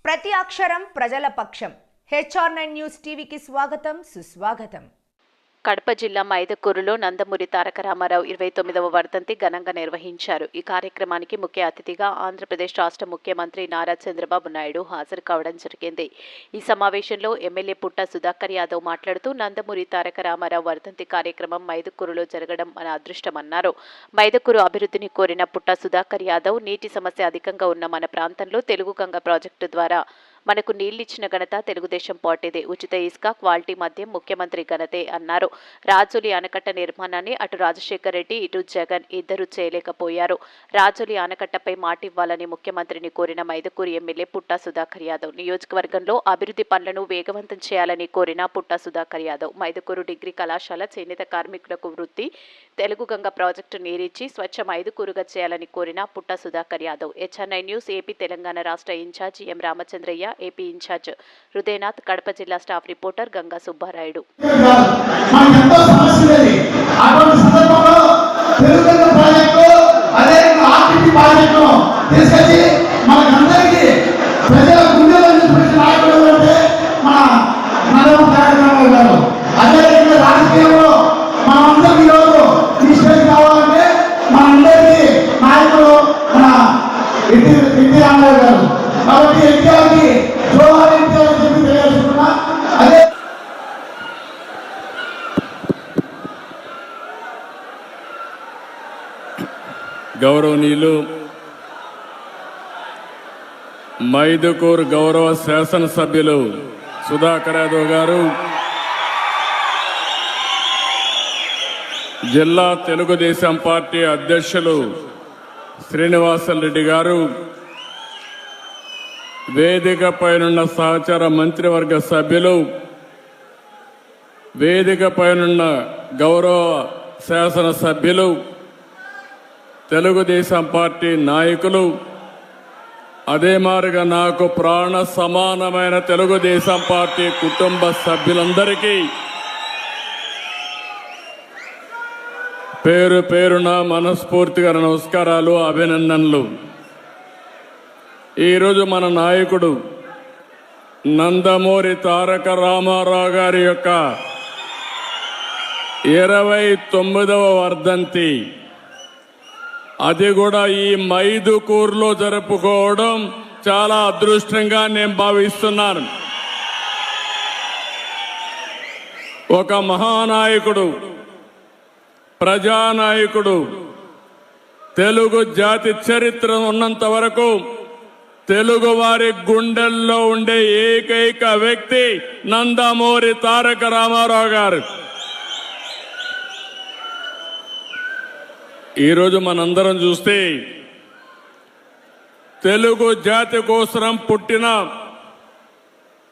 ప్రతి అక్షరం ప్రజల పక్షం. HR9 న్యూస్ టీవీకి స్వాగతం, సుస్వాగతం. కడప జిల్లా మైదకూరులో నందమూరి తారక రామారావు 29వ వర్ధంతి ఘనంగా నిర్వహించారు. ఈ కార్యక్రమానికి ముఖ్య అతిథిగా ఆంధ్రప్రదేశ్ రాష్ట్ర ముఖ్యమంత్రి నారా చంద్రబాబు నాయుడు హాజరు కావడం జరిగింది. ఈ సమావేశంలో ఎమ్మెల్యే పుట్ట సుధాకర్ యాదవ్ మాట్లాడుతూ నందమూరి తారక రామారావు వర్ధంతి కార్యక్రమం మైదకూరులో జరగడం మన అదృష్టమన్నారు. మైదకూరు అభివృద్ధిని కోరిన పుట్ట సుధాకర్ యాదవ్ నీటి సమస్య అధికంగా ఉన్న మన ప్రాంతంలో తెలుగు గంగ ప్రాజెక్టు ద్వారా మనకు నీళ్లిచ్చిన ఘనత తెలుగుదేశం పార్టీదే. ఉచిత ఇసుక, క్వాలిటీ మద్యం ముఖ్యమంత్రి ఘనతే అన్నారు. రాజోలి ఆనకట్ట నిర్మాణాన్ని అటు రాజశేఖర్ రెడ్డి, ఇటు జగన్ ఇద్దరు చేయలేకపోయారు. రాజోలి ఆనకట్టపై మాటివ్వాలని ముఖ్యమంత్రిని కోరిన మైదకూరు ఎమ్మెల్యే పుట్ట సుధాకర్ యాదవ్. నియోజకవర్గంలో అభివృద్ధి పనులను వేగవంతం చేయాలని కోరిన పుట్ట సుధాకర్ యాదవ్. మైదకూరు డిగ్రీ కళాశాల చేనేత కార్మికులకు వృత్తి, తెలుగు గంగ ప్రాజెక్టు నీరిచ్చి స్వచ్ఛ మైదకూరుగా చేయాలని కోరిన పుట్ట Sudhakar Yadav. HR9 news AP Telangana రాష్ట్ర ఇన్ఛార్జ్ ఎం రామచంద్రయ్య, ఏపీ ఇన్ఛార్జ్ హృదయనాథ్, కడప జిల్లా స్టాఫ్ రిపోర్టర్ గంగా సుబ్బారాయుడు. గౌరవనీయులు మైదుకూరు గౌరవ శాసనసభ్యులు సుధాకర్ యాదవ్ గారు, జిల్లా తెలుగుదేశం పార్టీ అధ్యక్షులు శ్రీనివాసరెడ్డి గారు, వేదికపైనున్న సహచర మంత్రివర్గ సభ్యులు, వేదికపైనున్న గౌరవ శాసనసభ్యులు, తెలుగుదేశం పార్టీ నాయకులు, అదే మారుగా నాకు ప్రాణ సమానమైన తెలుగుదేశం పార్టీ కుటుంబ సభ్యులందరికీ పేరు పేరున మనస్ఫూర్తిగా నమస్కారాలు, అభినందనలు. ఈరోజు మన నాయకుడు నందమూరి తారక రామారావు గారి యొక్క 29వ వర్ధంతి, అది కూడా ఈ మైదుకూరులో జరుపుకోవడం చాలా అదృష్టంగా నేను భావిస్తున్నాను. ఒక మహానాయకుడు, ప్రజానాయకుడు, తెలుగు జాతి చరిత్ర ఉన్నంత వరకు తెలుగు వారి గుండెల్లో ఉండే ఏకైక వ్యక్తి నందమూరి తారక రామారావు గారు. ఈరోజు మనందరం చూస్తే తెలుగు జాతి కోసం పుట్టిన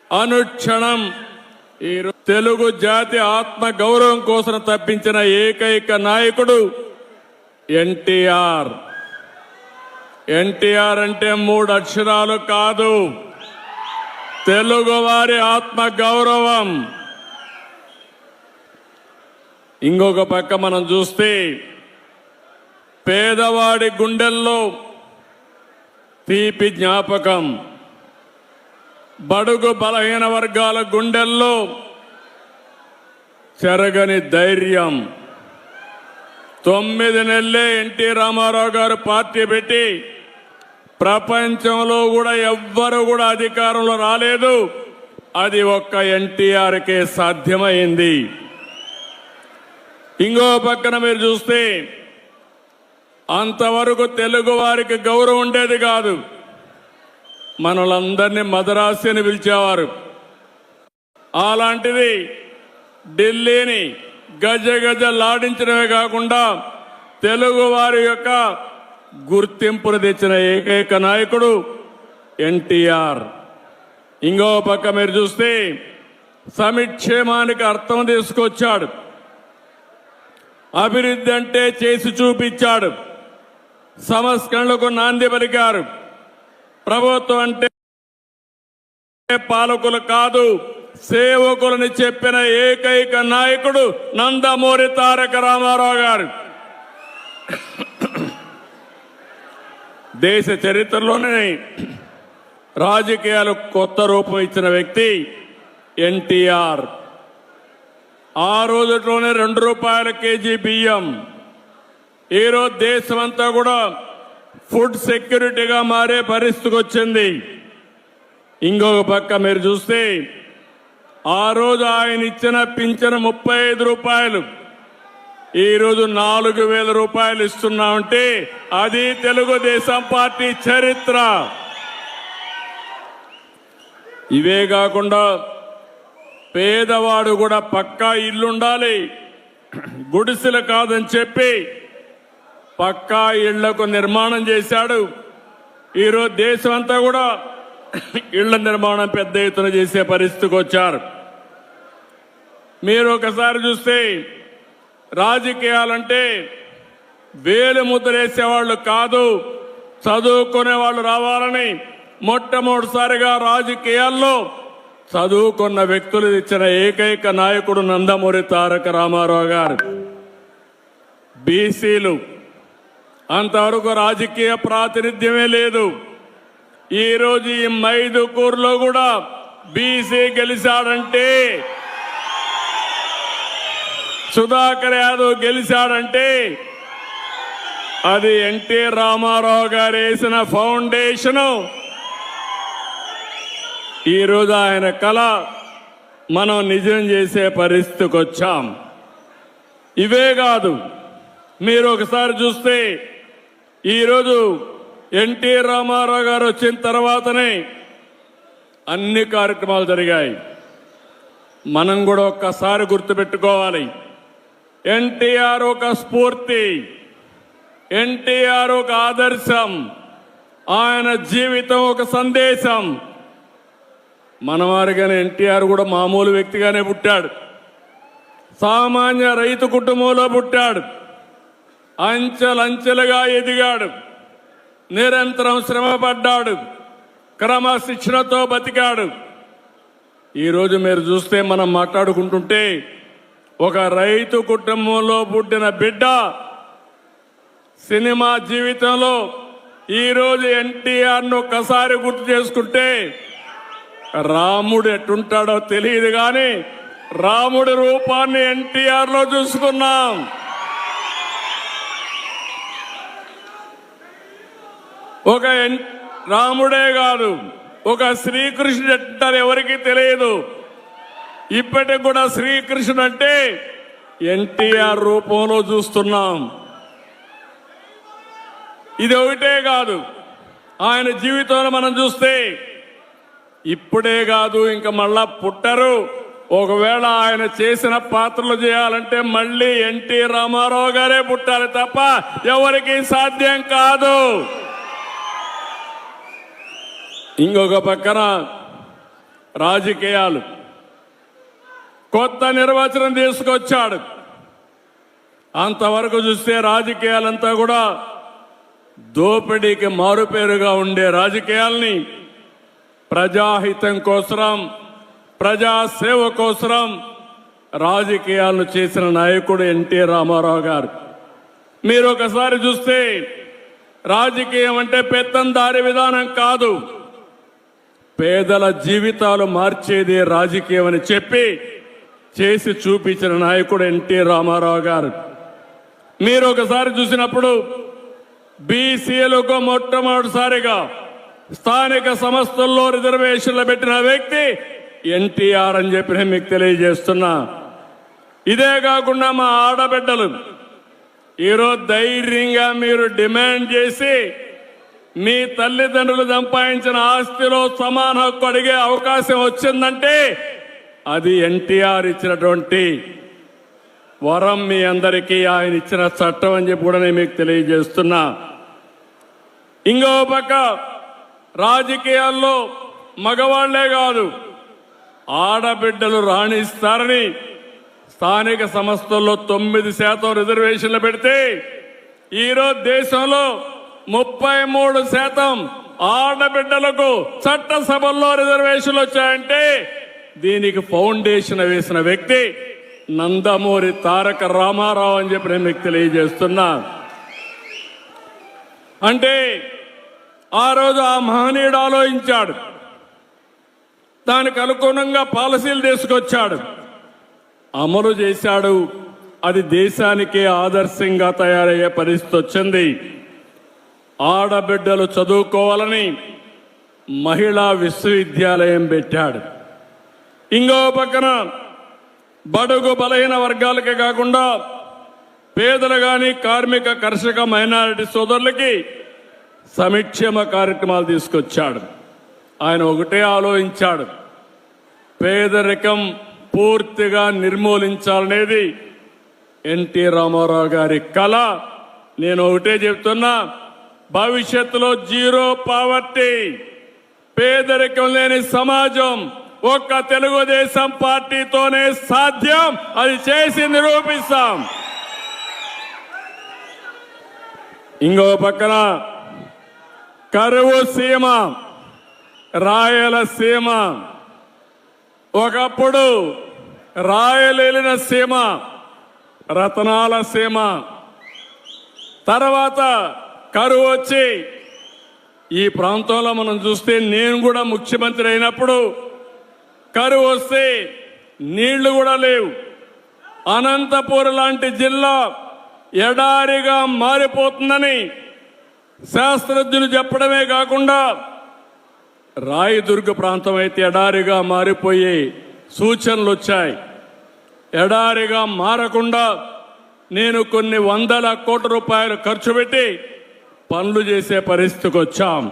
అనుక్షణం తెలుగు జాతి ఆత్మ గౌరవం కోసం తప్పించిన ఏకైక నాయకుడు ఎన్టీఆర్. ఎన్టీఆర్ అంటే 3 అక్షరాలు కాదు, తెలుగు వారి ఆత్మ గౌరవం. ఇంకొక పక్క మనం చూస్తే పేదవాడి గుండెల్లో తీపి జ్ఞాపకం, బడుగు బలహీన వర్గాల గుండెల్లో చెరగని ధైర్యం. 9 నెలలే ఎన్టీ రామారావు గారు పార్టీ పెట్టి ప్రపంచంలో కూడా ఎవ్వరు కూడా అధికారంలో రాలేదు. అది ఒక్క ఎన్టీఆర్కే సాధ్యమైంది. ఇంకో పక్కన మీరు చూస్తే అంతవరకు తెలుగు వారికి గౌరవం ఉండేది కాదు. మనలందరినీ మదరాసి అని పిలిచేవారు. అలాంటిది ఢిల్లీని గజ గజలాడించడమే కాకుండా తెలుగు వారి యొక్క గుర్తింపును తెచ్చిన ఏకైక నాయకుడు ఎన్టీఆర్. ఇంకో పక్క మీరు చూస్తే సమిక్షేమానికి అర్థం తీసుకొచ్చాడు. అభివృద్ధి అంటే చేసి చూపించాడు. సంస్కరణలకు నాంది పలికారు. ప్రభుత్వం అంటే పాలకులు కాదు, సేవకులని చెప్పిన ఏకైక నాయకుడు నందమూరి తారక రామారావు గారు. దేశ చరిత్రలోనే రాజకీయాలు కొత్త రూపం ఇచ్చిన వ్యక్తి ఎన్టీఆర్. ఆ రోజులోనే ₹2 కేజీ బియ్యం. ఈరోజు దేశమంతా కూడా ఫుడ్ సెక్యూరిటీగా మారే పరిస్థితికి వచ్చింది. ఇంకొక పక్క మీరు చూస్తే ఆ రోజు ఆయన ఇచ్చిన పింఛను ₹35, ఈరోజు ₹4,000 ఇస్తున్నామంటే అది తెలుగుదేశం పార్టీ చరిత్ర. ఇవే కాకుండా పేదవాడు కూడా పక్కా ఇల్లుండాలి, గుడిసెలు కాదని చెప్పి పక్కా ఇళ్లకు నిర్మాణం చేశాడు. ఈరోజు దేశం అంతా కూడా ఇళ్ల నిర్మాణం పెద్ద ఎత్తున చేసే పరిస్థితికి వచ్చారు. మీరు ఒకసారి చూస్తే రాజకీయాలంటే వేలు ముద్రేసేవాళ్ళు కాదు, చదువుకునే వాళ్ళు రావాలని మొట్టమొదటిసారిగా రాజకీయాల్లో చదువుకున్న వ్యక్తులు ఇచ్చిన ఏకైక నాయకుడు నందమూరి తారక రామారావు గారు. బీసీలు అంతవరకు రాజకీయ ప్రాతినిధ్యమే లేదు. ఈరోజు ఈ మైదుకూరులో కూడా బీసీ గెలిచాడంటే, సుధాకర్ యాదవ్ గెలిచాడంటే అది ఎన్టీ రామారావు గారు వేసిన ఫౌండేషను. ఈరోజు ఆయన కళ మనం నిజం చేసే పరిస్థితికి వచ్చాం. ఇవే కాదు, మీరు ఒకసారి చూస్తే ఈరోజు ఎన్టీ రామారావు గారు వచ్చిన తర్వాతనే అన్ని కార్యక్రమాలు జరిగాయి. మనం కూడా ఒక్కసారి గుర్తుపెట్టుకోవాలి, ఎన్టీఆర్ ఒక స్ఫూర్తి, ఎన్టీఆర్ ఒక ఆదర్శం, ఆయన జీవితం ఒక సందేశం. మనవారిగానే ఎన్టీఆర్ కూడా మామూలు వ్యక్తిగానే పుట్టాడు, సామాన్య రైతు కుటుంబంలో పుట్టాడు, అంచెలంచెలుగా ఎదిగాడు, నిరంతరం శ్రమపడ్డాడు, క్రమశిక్షణతో బతికాడు. ఈరోజు మీరు చూస్తే మనం మాట్లాడుకుంటుంటే ఒక రైతు కుటుంబంలో పుట్టిన బిడ్డ సినిమా జీవితంలో ఈరోజు ఎన్టీఆర్ను ఒక్కసారి గుర్తు చేసుకుంటే రాముడు ఎట్టుంటాడో తెలియదు కానీ రాముడి రూపాన్ని ఎన్టీఆర్లో చూసుకున్నాం. ఒక రాముడే కాదు, ఒక శ్రీకృష్ణుడు ఎట్టారు ఎవరికి తెలియదు. ఇప్పటికి కూడా శ్రీకృష్ణుడు అంటే ఎన్టీఆర్ రూపంలో చూస్తున్నాం. ఇది ఒకటే కాదు, ఆయన జీవితంలో మనం చూస్తే ఇప్పుడే కాదు ఇంకా మళ్ళా పుట్టరు. ఒకవేళ ఆయన చేసిన పాత్రలు చేయాలంటే మళ్ళీ ఎన్టీ రామారావు గారే పుట్టాలి తప్ప ఎవరికి సాధ్యం కాదు. ఇంకొక పక్కన రాజకీయాలు, కొత్త నిర్వచనం తీసుకొచ్చాడు. అంతవరకు చూస్తే రాజకీయాలంతా కూడా దోపిడీకి మారుపేరుగా ఉండే రాజకీయాల్ని ప్రజాహితం కోసం, ప్రజాసేవ కోసం రాజకీయాలను చేసిన నాయకుడు ఎన్టీ రామారావు గారు. మీరు ఒకసారి చూస్తే రాజకీయం అంటే పెత్తందారి విధానం కాదు, పేదల జీవితాలు మార్చేదే రాజకీయం అని చెప్పి చేసి చూపించిన నాయకుడు ఎన్టీ రామారావు గారు. మీరు ఒకసారి చూసినప్పుడు బీసీలకు మొట్టమొదటిసారిగా స్థానిక సంస్థల్లో రిజర్వేషన్లు పెట్టిన వ్యక్తి ఎన్టీఆర్ అని చెప్పి నేను మీకు తెలియజేస్తున్నా. ఇదే కాకుండా మా ఆడబిడ్డలు ఈరోజు ధైర్యంగా మీరు డిమాండ్ చేసి మీ తల్లిదండ్రులు సంపాదించిన ఆస్తిలో సమాన హక్కు అడిగే అవకాశం వచ్చిందంటే అది ఎన్టీఆర్ ఇచ్చినటువంటి వరం, మీ అందరికీ ఆయన ఇచ్చిన చట్టం అని చెప్పి కూడా నేను మీకు తెలియజేస్తున్నా. ఇంకో పక్క రాజకీయాల్లో మగవాళ్లే కాదు ఆడబిడ్డలు రాణిస్తారని స్థానిక సంస్థల్లో 9% రిజర్వేషన్లు పెడితే ఈరోజు దేశంలో 33% ఆడబిడ్డలకు చట్టసభల్లో రిజర్వేషన్లు వచ్చాయంటే దీనికి ఫౌండేషన్ వేసిన వ్యక్తి నందమూరి తారక రామారావు అని చెప్పి నేను మీకు తెలియజేస్తున్నా. అంటే ఆ రోజు ఆ మహనీయుడు ఆలోచించాడు, దానికి అనుగుణంగా పాలసీలు తీసుకొచ్చాడు, అమలు చేశాడు. అది దేశానికే ఆదర్శంగా తయారయ్యే పరిస్థితి వచ్చింది. ఆడబిడ్డలు చదువుకోవాలని మహిళా విశ్వవిద్యాలయం పెట్టాడు. ఇంకో పక్కన బడుగు బలహీన వర్గాలకే కాకుండా పేదలు కానీ కార్మిక కర్షక మైనారిటీ సోదరులకి సంక్షేమ కార్యక్రమాలు తీసుకొచ్చాడు. ఆయన ఒకటే ఆలోచించాడు, పేదరికం పూర్తిగా నిర్మూలించాలనేది ఎన్టీ రామారావు గారి కళ. నేను ఒకటే చెప్తున్నా, భవిష్యత్తులో జీరో పావర్టీ, పేదరికం లేని సమాజం ఒక్క తెలుగుదేశం పార్టీతోనే సాధ్యం. అది చేసి నిరూపిస్తాం. ఇంకో పక్కన కరువు సీమ, రాయలసీమ, ఒకప్పుడు రాయలేలిన సీమ, రతనాల సీమ, తర్వాత కరువు వచ్చి ఈ ప్రాంతంలో మనం చూస్తే నేను కూడా ముఖ్యమంత్రి అయినప్పుడు కరువు వస్తే నీళ్లు కూడా లేవు. అనంతపురం లాంటి జిల్లా ఎడారిగా మారిపోతుందని శాస్త్రజ్ఞులు చెప్పడమే కాకుండా రాయదుర్గ ప్రాంతం అయితే ఎడారిగా మారిపోయే సూచనలు వచ్చాయి. ఎడారిగా మారకుండా నేను కొన్ని వందల కోట్ల రూపాయలు ఖర్చు పెట్టి పనులు చేసే పరిస్థితికి వచ్చాం.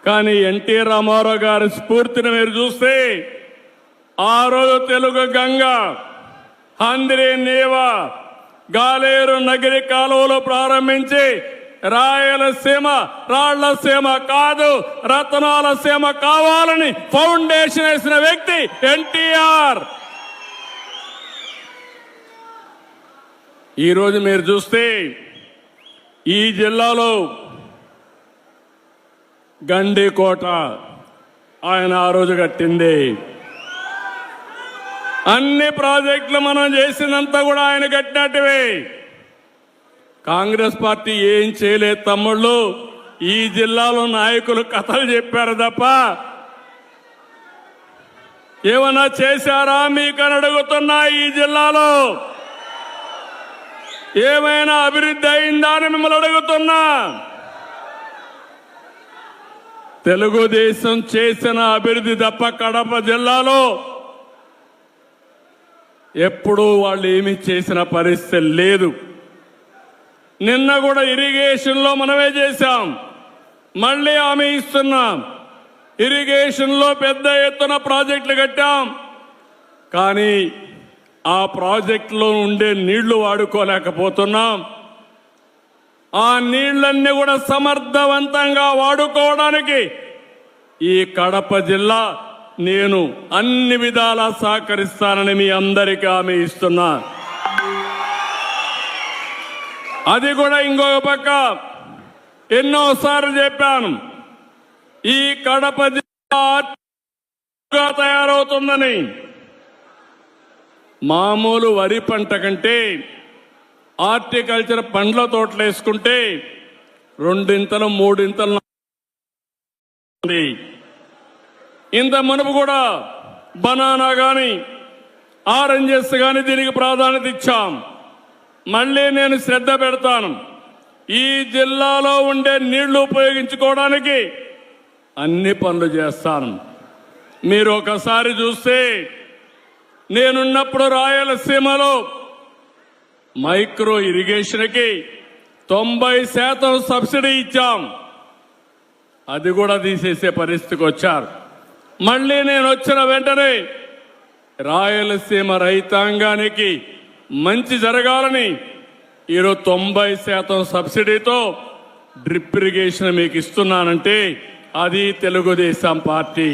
కానీ ఎన్టీ రామారావు గారి స్ఫూర్తిని మీరు చూస్తే ఆ రోజు తెలుగు గంగ, హంద్రి నీవా, గాలేరు నగిరి కాలువలు ప్రారంభించి రాయలసీమ రాళ్లసీమ కాదు రతనాల సీమ కావాలని ఫౌండేషన్ వేసిన వ్యక్తి ఎన్టీఆర్. ఈరోజు మీరు చూస్తే ఈ జిల్లాలో గండికోట ఆయన ఆ రోజు కట్టింది. అన్ని ప్రాజెక్టులు మనం చేసినంత కూడా ఆయన కట్టినట్టువే. కాంగ్రెస్ పార్టీ ఏం చేయలేదు తమ్ముళ్ళు. ఈ జిల్లాలో నాయకులు కథలు చెప్పారు తప్ప ఏమన్నా చేశారా మీకని అడుగుతున్నా. ఈ జిల్లాలో ఏమైనా అభివృద్ధి అయిందా అని మిమ్మల్ని అడుగుతున్నా. తెలుగుదేశం చేసిన అభివృద్ధి తప్ప కడప జిల్లాలో ఎప్పుడూ వాళ్ళు ఏమీ చేసిన పరిస్థితి లేదు. నిన్న కూడా ఇరిగేషన్లో మనమే చేశాం, మళ్ళీ హామీ ఇస్తున్నాం. ఇరిగేషన్లో పెద్ద ఎత్తున ప్రాజెక్టులు కట్టాం, కానీ ఆ ప్రాజెక్టులో ఉండే నీళ్లు వాడుకోలేకపోతున్నాం. ఆ నీళ్లన్నీ కూడా సమర్థవంతంగా వాడుకోవడానికి ఈ కడప జిల్లా నేను అన్ని విధాలా సహకరిస్తానని మీ అందరికీ హామీ ఇస్తున్నా. అది కూడా ఇంకొక పక్క ఎన్నోసార్లు చెప్పాను, ఈ కడప జిల్లా తయారవుతుందని. మామూలు వరి పంట కంటే హార్టికల్చర్ పండ్ల తోటలు వేసుకుంటే 2 ఇంతలు 3 ఇంతలు. ఇంత మునుపు కూడా బనానా కానీ ఆరెంజెస్ కానీ దీనికి ప్రాధాన్యత ఇచ్చాం. మళ్ళీ నేను శ్రద్ధ పెడతాను. ఈ జిల్లాలో ఉండే నీళ్లు ఉపయోగించుకోవడానికి అన్ని పనులు చేస్తాను. మీరు ఒకసారి చూస్తే నేనున్నప్పుడు రాయలసీమలో మైక్రో ఇరిగేషన్కి 90% సబ్సిడీ ఇచ్చాం. అది కూడా తీసేసే పరిస్థితికి వచ్చారు. మళ్ళీ నేను వచ్చిన వెంటనే రాయలసీమ రైతాంగానికి మంచి జరగాలని ఈరోజు 90% సబ్సిడీతో డ్రిప్ ఇరిగేషన్ మీకు ఇస్తున్నానంటే అది తెలుగుదేశం పార్టీ.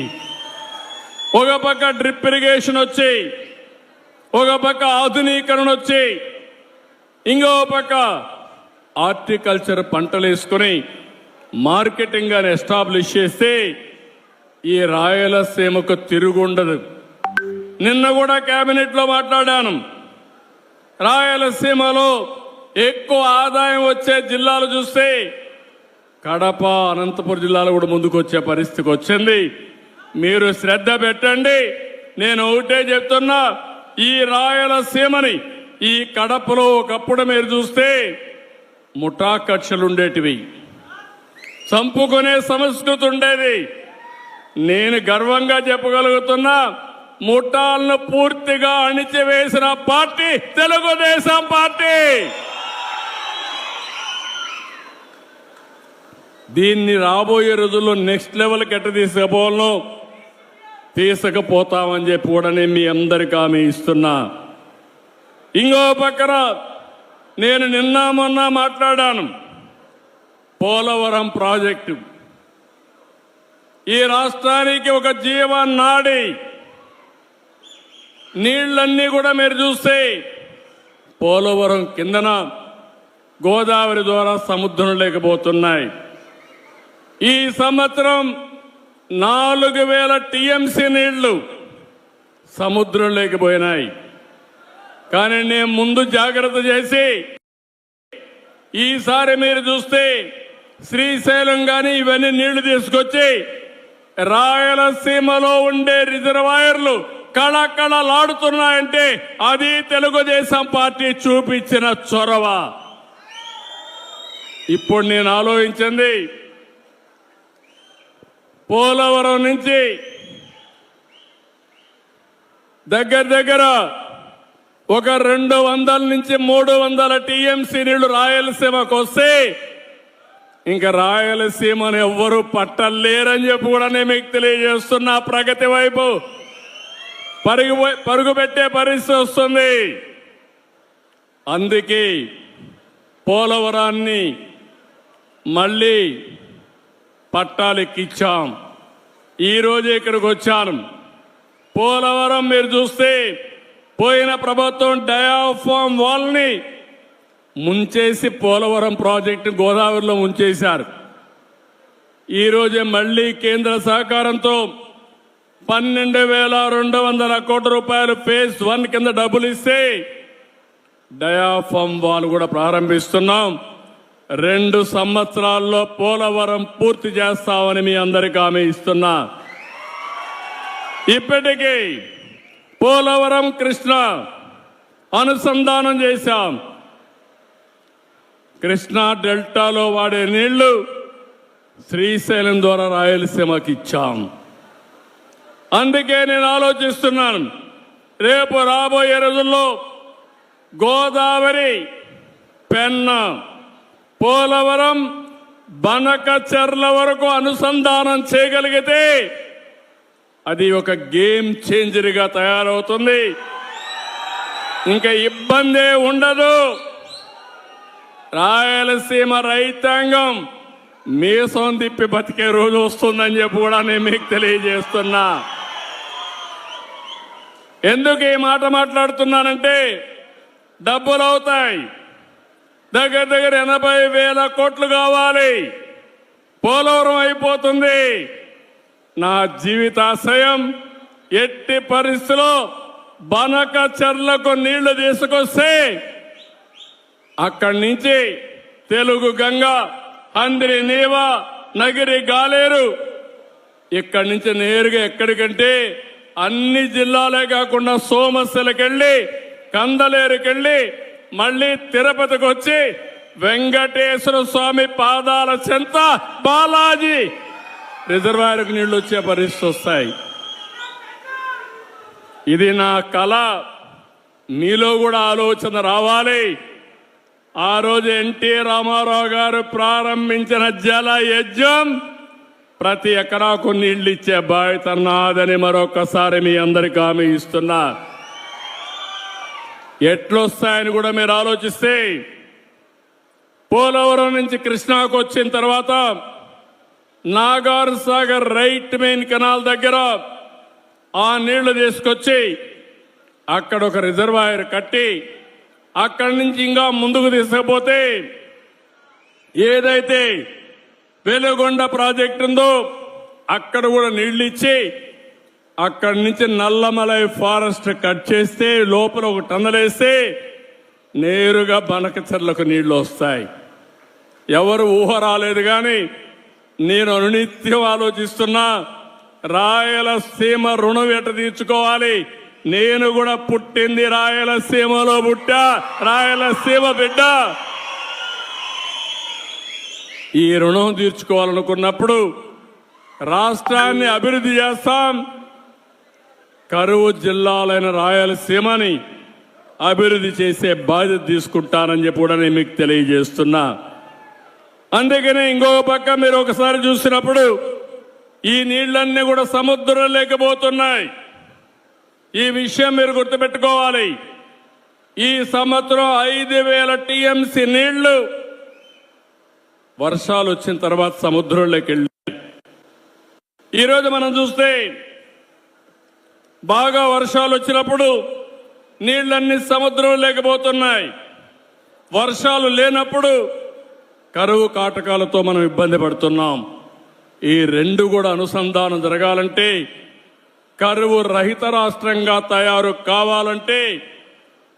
ఒక పక్క డ్రిప్ ఇరిగేషన్ వచ్చి, ఒక పక్క ఆధునీకరణ వచ్చి, ఇంకో పక్క హార్టికల్చర్ పంటలు వేసుకుని మార్కెటింగ్ అని ఎస్టాబ్లిష్ చేస్తే ఈ రాయలసీమకు తిరుగుండదు. నిన్న కూడా కేబినెట్లో మాట్లాడాను. రాయలసీమలో ఎక్కువ ఆదాయం వచ్చే జిల్లాలు చూస్తే కడప, అనంతపురం జిల్లాలు కూడా ముందుకు వచ్చే పరిస్థితికి వచ్చింది. మీరు శ్రద్ధ పెట్టండి. నేను ఒకటే చెప్తున్నా, ఈ రాయలసీమని ఈ కడపలో ఒకప్పుడు మీరు చూస్తే ముఠా కక్షలు ఉండేటివి, చంపుకునే సంస్కృతి ఉండేది. నేను గర్వంగా చెప్పగలుగుతున్నా, ముఠాలను పూర్తిగా అణిచివేసిన పార్టీ తెలుగుదేశం పార్టీ. దీన్ని రాబోయే రోజుల్లో నెక్స్ట్ లెవెల్కి ఎట్ట తీసుకుపోవాలో తీసుకుపోతామని చెప్పి కూడా నేను మీ అందరికీ హామీ ఇస్తున్నా. ఇంకో పక్కన నేను నిన్న మొన్న మాట్లాడాను, పోలవరం ప్రాజెక్టు ఈ రాష్ట్రానికి ఒక జీవనాడి. నీళ్లన్నీ కూడా మీరు చూస్తే పోలవరం కిందన గోదావరి ద్వారా సముద్రం లేకపోతున్నాయి. ఈ సంవత్సరం 4000 టీఎంసీ నీళ్లు సముద్రం లేకపోయినాయి. కానీ నేను ముందు జాగ్రత్త చేసి ఈసారి మీరు చూస్తే శ్రీశైలం కానీ ఇవన్నీ నీళ్లు తీసుకొచ్చి రాయలసీమలో ఉండే రిజర్వాయర్లు కళకళలాడుతున్నాయంటే అది తెలుగుదేశం పార్టీ చూపించిన చొరవ. ఇప్పుడు నేను ఆలోచించింది, పోలవరం నుంచి దగ్గర ఒక 200 నుంచి 300 టీఎంసీ నీళ్లు రాయలసీమకు వస్తే ఇంకా రాయలసీమను ఎవ్వరూ పట్టలేరని చెప్పి కూడా నేను మీకు తెలియజేస్తున్నా. ప్రగతి వైపు పరుగు పెట్టే పరిస్థితి వస్తుంది. అందుకే పోలవరాన్ని మళ్ళీ పట్టాలెక్కిచ్చాం. ఈరోజు ఇక్కడికి వచ్చాను. పోలవరం మీరు చూస్తే పోయిన ప్రభుత్వం డయాఫామ్ వాల్ని ముంచేసి పోలవరం ప్రాజెక్టు గోదావరిలో ముంచేశారు. ఈరోజే మళ్లీ కేంద్ర సహకారంతో 12,200 కోట్ల రూపాయలు ఫేజ్ 1 కింద డబ్బులు ఇస్తే డయాఫామ్ వాల్ కూడా ప్రారంభిస్తున్నాం. 2 సంవత్సరాల్లో పోలవరం పూర్తి చేస్తామని మీ అందరికీ హామీ ఇస్తున్నా. ఇప్పటికీ పోలవరం కృష్ణ అనుసంధానం చేశాం. కృష్ణా డెల్టాలో వాడే నీళ్లు శ్రీశైలం ద్వారా రాయలసీమకి ఇచ్చాం. అందుకే నేను ఆలోచిస్తున్నాను, రేపు రాబోయే రోజుల్లో గోదావరి, పెన్నా, పోలవరం, బనకచెర్ల వరకు అనుసంధానం చేయగలిగితే అది ఒక గేమ్ చేంజర్గా తయారవుతుంది. ఇంకా ఇబ్బందే ఉండదు. రాయలసీమ రైతాంగం మీసం తిప్పి బతికే రోజు వస్తుందని చెప్పి కూడా నేను మీకు తెలియజేస్తున్నా. ఎందుకు ఈ మాట మాట్లాడుతున్నానంటే, డబ్బులు అవుతాయి. దగ్గర 80,000 కోట్లు కావాలి. పోలవరం అయిపోతుంది. నా జీవితాశయం ఎట్టి పరిస్థితిలో బనకచెర్లకు నీళ్లు తీసుకొస్తే అక్కడి నుంచి తెలుగు గంగ, హంద్రి నీవ, నగిరి గాలేరు, ఇక్కడి నుంచి నేరుగా ఎక్కడికంటే అన్ని జిల్లాలే కాకుండా సోమశిలకెళ్ళి, కందలేరుకెళ్ళి, మళ్ళీ తిరుపతికి వచ్చి వెంకటేశ్వర స్వామి పాదాల చెంత బాలాజీ రిజర్వాయర్కు నీళ్లు వచ్చే పరిస్థితి వస్తాయి. ఇది నా కళ. మీలో కూడా ఆలోచన రావాలి. ఆ రోజు ఎన్టీ రామారావు గారు ప్రారంభించిన జల యజ్ఞం ప్రతి ఎకరాకు నీళ్లు ఇచ్చే బాధ్యత నాదని మరొకసారి మీ అందరికీ హామీ ఇస్తున్నా. ఎట్లొస్తాయని కూడా మీరు ఆలోచిస్తే, పోలవరం నుంచి కృష్ణాకు వచ్చిన తర్వాత Nagar Sagar right main canal దగ్గర ఆ నీళ్లు తీసుకొచ్చి అక్కడ ఒక రిజర్వాయర్ కట్టి అక్కడి నుంచి ఇంకా ముందుకు తీసుకుపోతే ఏదైతే వెలుగొండ ప్రాజెక్టు ఉందో అక్కడ కూడా నీళ్లు ఇచ్చి అక్కడి నుంచి నల్లమలై ఫారెస్ట్ కట్ చేస్తే లోపల ఒక టన్నల్ వేస్తే నేరుగా బనకచెర్లకు నీళ్లు వస్తాయి. ఎవరు ఊహ రాలేదు. కానీ నేను అనునిత్యం ఆలోచిస్తున్నా, రాయలసీమ రుణం ఎట తీర్చుకోవాలి. నేను కూడా పుట్టింది రాయలసీమలో, పుట్టా రాయలసీమ బిడ్డ. ఈ రుణం తీర్చుకోవాలనుకున్నప్పుడు రాష్ట్రాన్ని అభివృద్ధి చేస్తాం. కరువు జిల్లాలైన రాయలసీమని అభివృద్ధి చేసే బాధ్యత తీసుకుంటానని చెప్పి కూడా నేను మీకు తెలియజేస్తున్నా. అందుకనే ఇంకొక పక్క మీరు ఒకసారి చూసినప్పుడు ఈ నీళ్లన్నీ కూడా సముద్రం లేకపోతున్నాయి. ఈ విషయం మీరు గుర్తుపెట్టుకోవాలి. ఈ సంవత్సరం 5,000 టీఎంసీ నీళ్లు వర్షాలు వచ్చిన తర్వాత సముద్రంలోకి వెళ్ళి, ఈరోజు మనం చూస్తే బాగా వర్షాలు వచ్చినప్పుడు నీళ్లన్నీ సముద్రం లేకపోతున్నాయి. వర్షాలు లేనప్పుడు కరువు కాటకాలతో మనం ఇబ్బంది పడుతున్నాం. ఈ రెండు కూడా అనుసంధానం జరగాలంటే, కరువు రహిత రాష్ట్రంగా తయారు కావాలంటే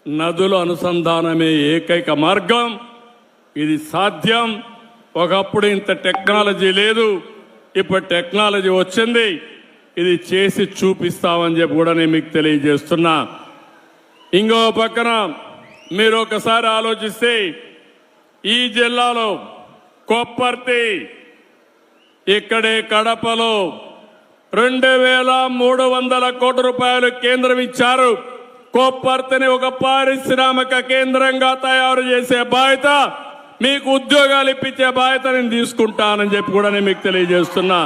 నదుల అనుసంధానమే ఏకైక మార్గం. ఇది సాధ్యం. ఒకప్పుడు ఇంత టెక్నాలజీ లేదు, ఇప్పుడు టెక్నాలజీ వచ్చింది. ఇది చేసి చూపిస్తామని చెప్పి కూడా నేను మీకు తెలియజేస్తున్నా. ఇంకో పక్కన మీరు ఒకసారి ఆలోచిస్తే ఈ జిల్లాలో కొప్పర్తి, ఇక్కడే కడపలో 2,300 కోట్ల రూపాయలు కేంద్రం ఇచ్చారు. కొప్పర్తిని ఒక పారిశ్రామిక కేంద్రంగా తయారు చేసే బాధ్యత, మీకు ఉద్యోగాలు ఇప్పించే బాధ్యత నేను తీసుకుంటానని చెప్పి కూడా నేను మీకు తెలియజేస్తున్నా.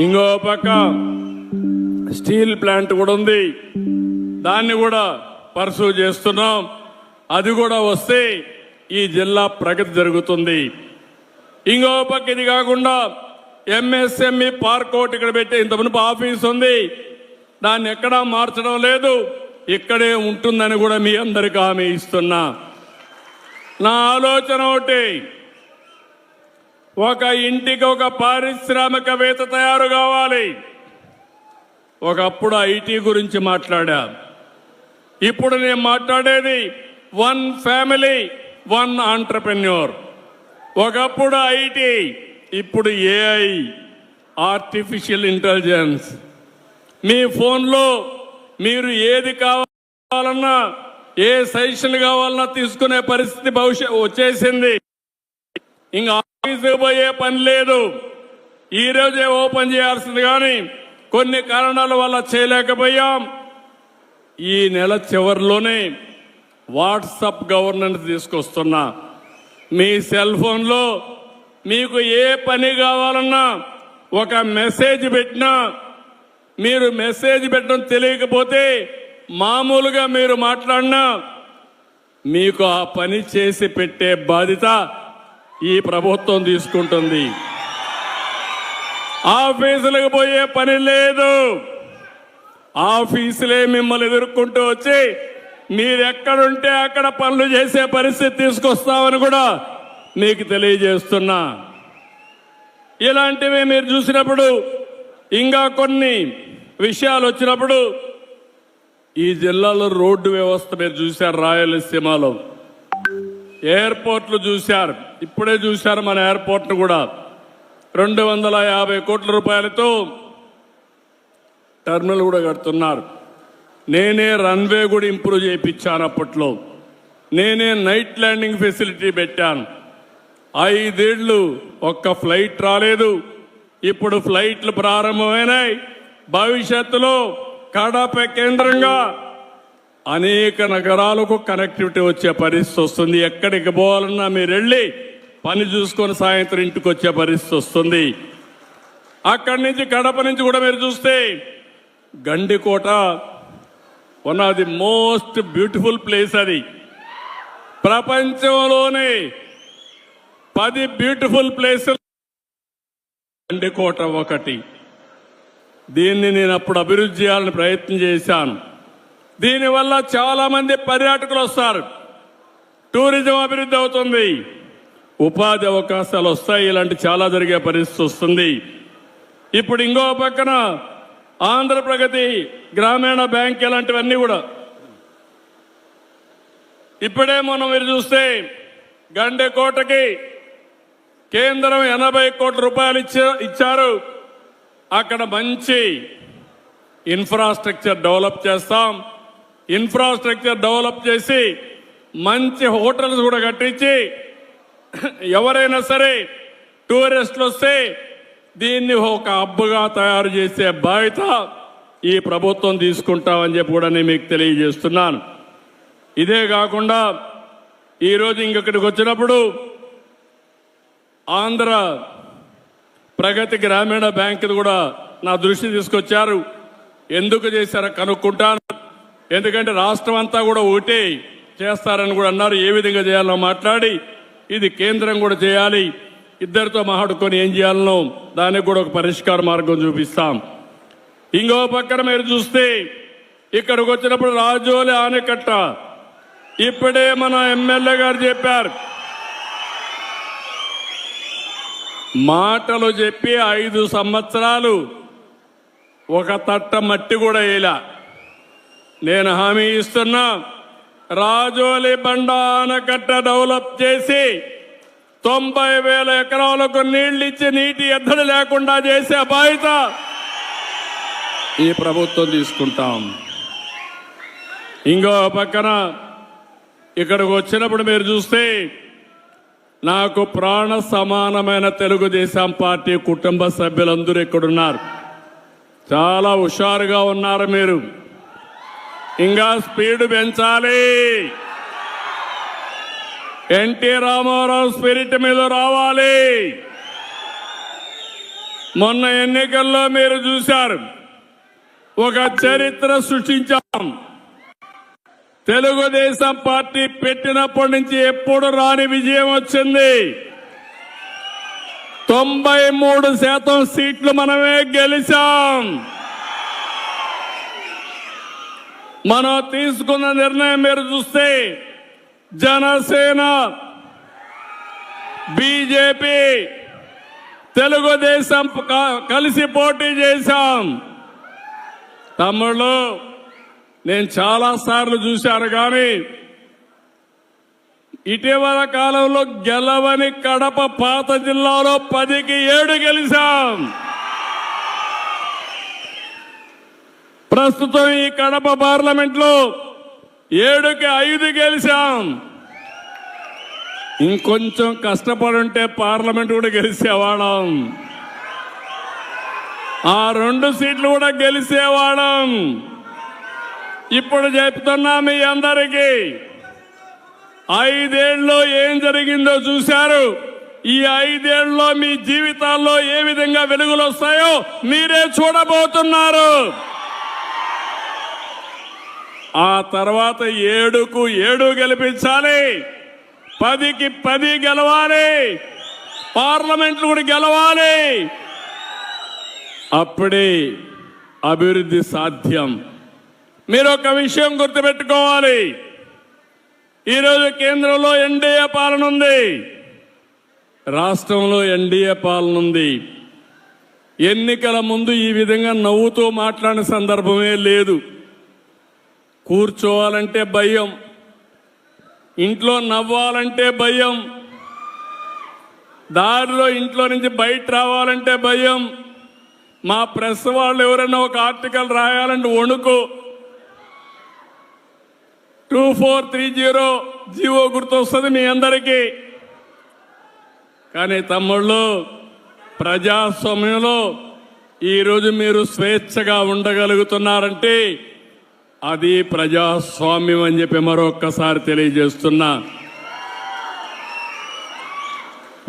ఇంకో పక్క స్టీల్ ప్లాంట్ కూడా ఉంది, దాన్ని కూడా పర్సూ చేస్తున్నాం. అది కూడా వస్తే ఈ జిల్లా ప్రగతి జరుగుతుంది. ఇంకో పక్క ఇది కాకుండా ఎంఎస్ఎంఈ పార్క్ ఒకటి ఇక్కడ పెట్టి, ఇంత మునుపు ఆఫీస్ ఉంది, దాన్ని ఎక్కడా మార్చడం లేదు, ఇక్కడే ఉంటుందని కూడా మీ అందరికీ హామీ ఇస్తున్నా. నా ఆలోచన ఒకటి, ఒక ఇంటికి ఒక పారిశ్రామికవేత్త తయారు కావాలి. ఒకప్పుడు ఐటీ గురించి మాట్లాడా, ఇప్పుడు నేను మాట్లాడేది 1 ఫ్యామిలీ 1 ఆంటర్‌ప్రెన్యూర్. ఒకప్పుడు ఐటీ, ఇప్పుడు ఏఐ, ఆర్టిఫిషియల్ ఇంటెలిజెన్స్. మీ ఫోన్లో మీరు ఏది కావాలన్నా, ఏ సజెషన్ కావాలన్నా తీసుకునే పరిస్థితి వచ్చేసింది. ఇంకా ఆఫీసుకు పోయే పని లేదు. ఈ రోజే ఓపెన్ చేయాల్సింది, కానీ కొన్ని కారణాల వల్ల చేయలేకపోయాం. ఈ నెల చివరిలోనే వాట్సాప్ గవర్నెన్స్ తీసుకొస్తున్నా. మీ సెల్ ఫోన్లో మీకు ఏ పని కావాలన్నా ఒక మెసేజ్ పెట్టినా, మీరు మెసేజ్ పెట్టడం తెలియకపోతే మామూలుగా మీరు మాట్లాడినా మీకు ఆ పని చేసి పెట్టే బాధ్యత ఈ ప్రభుత్వం తీసుకుంటుంది. ఆఫీసులకు పోయే పని లేదు. ఆఫీసులే మిమ్మల్ని ఎదుర్కొంటూ వచ్చి మీరెక్కడుంటే అక్కడ పనులు చేసే పరిస్థితి తీసుకొస్తామని కూడా మీకు తెలియజేస్తున్నా. ఇలాంటివి మీరు చూసినప్పుడు, ఇంకా కొన్ని విషయాలు వచ్చినప్పుడు, ఈ జిల్లాలో రోడ్డు వ్యవస్థ మీరు చూశారు. రాయలసీమలో ఎయిర్పోర్ట్లు చూశారు, ఇప్పుడే చూశారు మన ఎయిర్పోర్ట్ను కూడా. 250 కోట్ల రూపాయలతో టర్మినల్ కూడా కడుతున్నారు. నేనే రన్వే కూడా ఇంప్రూవ్ చేయించాను. అప్పట్లో నేనే నైట్ ల్యాండింగ్ ఫెసిలిటీ పెట్టాను. 5 ఏళ్లు ఒక్క ఫ్లైట్ రాలేదు. ఇప్పుడు ఫ్లైట్లు ప్రారంభమైనాయి. భవిష్యత్తులో కడప కేంద్రంగా అనేక నగరాలకు కనెక్టివిటీ వచ్చే పరిస్థితి వస్తుంది. ఎక్కడికి పోవాలన్నా మీరు వెళ్ళి పని చూసుకొని సాయంత్రం ఇంటికి వచ్చే పరిస్థితి వస్తుంది. అక్కడి నుంచి కడప నుంచి కూడా మీరు చూస్తే Gandikota one of the most beautiful place. అది ప్రపంచంలోనే 10 బ్యూటిఫుల్ ప్లేసులు గండికోట ఒకటి. దీన్ని నేను అప్పుడు అభివృద్ధి చేయాలని ప్రయత్నం చేశాను. దీనివల్ల చాలా మంది పర్యాటకులు వస్తారు, టూరిజం అభివృద్ధి అవుతుంది, ఉపాధి అవకాశాలు వస్తాయి. ఇలాంటి చాలా జరిగే పరిస్థితి వస్తుంది. ఇప్పుడు ఇంకో పక్కన ఆంధ్రప్రగతి గ్రామీణ బ్యాంక్ ఇలాంటివన్నీ కూడా ఇప్పుడే మనం మీరు చూస్తే గండికోటకి కేంద్రం 80 కోట్ల రూపాయలు ఇచ్చారు. అక్కడ మంచి ఇన్ఫ్రాస్ట్రక్చర్ డెవలప్ చేస్తాం. ఇన్ఫ్రాస్ట్రక్చర్ డెవలప్ చేసి మంచి హోటల్స్ కూడా కట్టించి ఎవరైనా సరే టూరిస్టులు వస్తే దీన్ని ఒక హబ్గా తయారు చేసే బాధ్యత ఈ ప్రభుత్వం తీసుకుంటామని చెప్పి కూడా నేను మీకు తెలియజేస్తున్నాను. ఇదే కాకుండా ఈరోజు ఇంకొకటికి వచ్చినప్పుడు ఆంధ్ర ప్రగతి గ్రామీణ బ్యాంకులు కూడా నా దృష్టి తీసుకొచ్చారు. ఎందుకు చేశారో కనుక్కుంటాను. ఎందుకంటే రాష్ట్రం అంతా కూడా ఒకటే చేస్తారని కూడా అన్నారు. ఏ విధంగా చేయాలో మాట్లాడి ఇది కేంద్రం కూడా చేయాలి, ఇద్దరితో మాట్లాడుకొని ఏం చేయాలనో దానికి కూడా ఒక పరిష్కార మార్గం చూపిస్తాం. ఇంకో పక్కన మీరు చూస్తే ఇక్కడికి వచ్చినప్పుడు రాజోలి ఆనకట్ట ఇప్పుడే మన ఎమ్మెల్యే గారు చెప్పారు. మాటలు చెప్పి 5 సంవత్సరాలు ఒక తట్ట మట్టి కూడా వేయలా. నేను హామీ ఇస్తున్నా, రాజోలి బండ ఆనకట్ట డెవలప్ చేసి 90,000 ఎకరాలకు నీళ్లు ఇచ్చి నీటి ఎద్దడి లేకుండా చేసే బాధ్యత ఈ ప్రభుత్వం తీసుకుంటాం. ఇంకో పక్కన ఇక్కడికి వచ్చినప్పుడు మీరు చూస్తే నాకు ప్రాణ సమానమైన తెలుగుదేశం పార్టీ కుటుంబ సభ్యులందరూ ఇక్కడున్నారు. చాలా హుషారుగా ఉన్నారు మీరు. ఇంకా స్పీడ్ పెంచాలి. ఎన్టీ రామారావు స్పిరిట్ మీద రావాలి. మొన్న ఎన్నికల్లో మీరు చూశారు, ఒక చరిత్ర సృష్టించాం. తెలుగుదేశం పార్టీ పెట్టినప్పటి నుంచి ఎప్పుడు రాని విజయం వచ్చింది. 93% సీట్లు మనమే గెలిచాం. మనం తీసుకున్న నిర్ణయం మీరు చూస్తే జనసేన, బీజేపీ, తెలుగుదేశం కలిసి పోటీ చేశాం. తమ్ముళ్ళు, నేను చాలా సార్లు చూశాను కానీ ఇటీవల కాలంలో గెలవని కడప పాత జిల్లాలో 10కి 7 గెలిచాం. ప్రస్తుతం ఈ కడప పార్లమెంట్ లో 7కి 5 గెలిచాం. ఇంకొంచెం కష్టపడుంటే పార్లమెంట్ కూడా గెలిచేవాళ్ళం. ఆ 2 సీట్లు కూడా గెలిచేవాళ్ళం. ఇప్పుడు చెప్తున్నా మీ అందరికీ, 5 ఏళ్ళలో ఏం జరిగిందో చూశారు. ఈ 5 ఏళ్ళలో మీ జీవితాల్లో ఏ విధంగా వెలుగులు వస్తాయో మీరే చూడబోతున్నారు. ఆ తర్వాత 7కు 7 గెలిపించాలి, 10కి 10 గెలవాలి, పార్లమెంట్లు కూడా గెలవాలి. అప్పుడే అభివృద్ధి సాధ్యం. మీరు ఒక విషయం గుర్తుపెట్టుకోవాలి, ఈరోజు కేంద్రంలో ఎన్డీఏ పాలన ఉంది, రాష్ట్రంలో ఎన్డీఏ పాలన ఉంది. ఎన్నికల ముందు ఈ విధంగా నవ్వుతూ మాట్లాడిన సందర్భమే లేదు. కూర్చోవాలంటే భయం, ఇంట్లో నవ్వాలంటే భయం, దారిలో ఇంట్లో నుంచి బయట రావాలంటే భయం. మా ప్రెస్ వాళ్ళు ఎవరైనా ఒక ఆర్టికల్ రాయాలంటే వణుకు. 2430 జీవో గుర్తొస్తుంది మీ అందరికీ. కానీ తమ్ముళ్ళు, ప్రజాస్వామ్యంలో ఈరోజు మీరు స్వేచ్ఛగా ఉండగలుగుతున్నారంటే అది ప్రజాస్వామ్యం అని చెప్పి మరొక్కసారి తెలియజేస్తున్నా.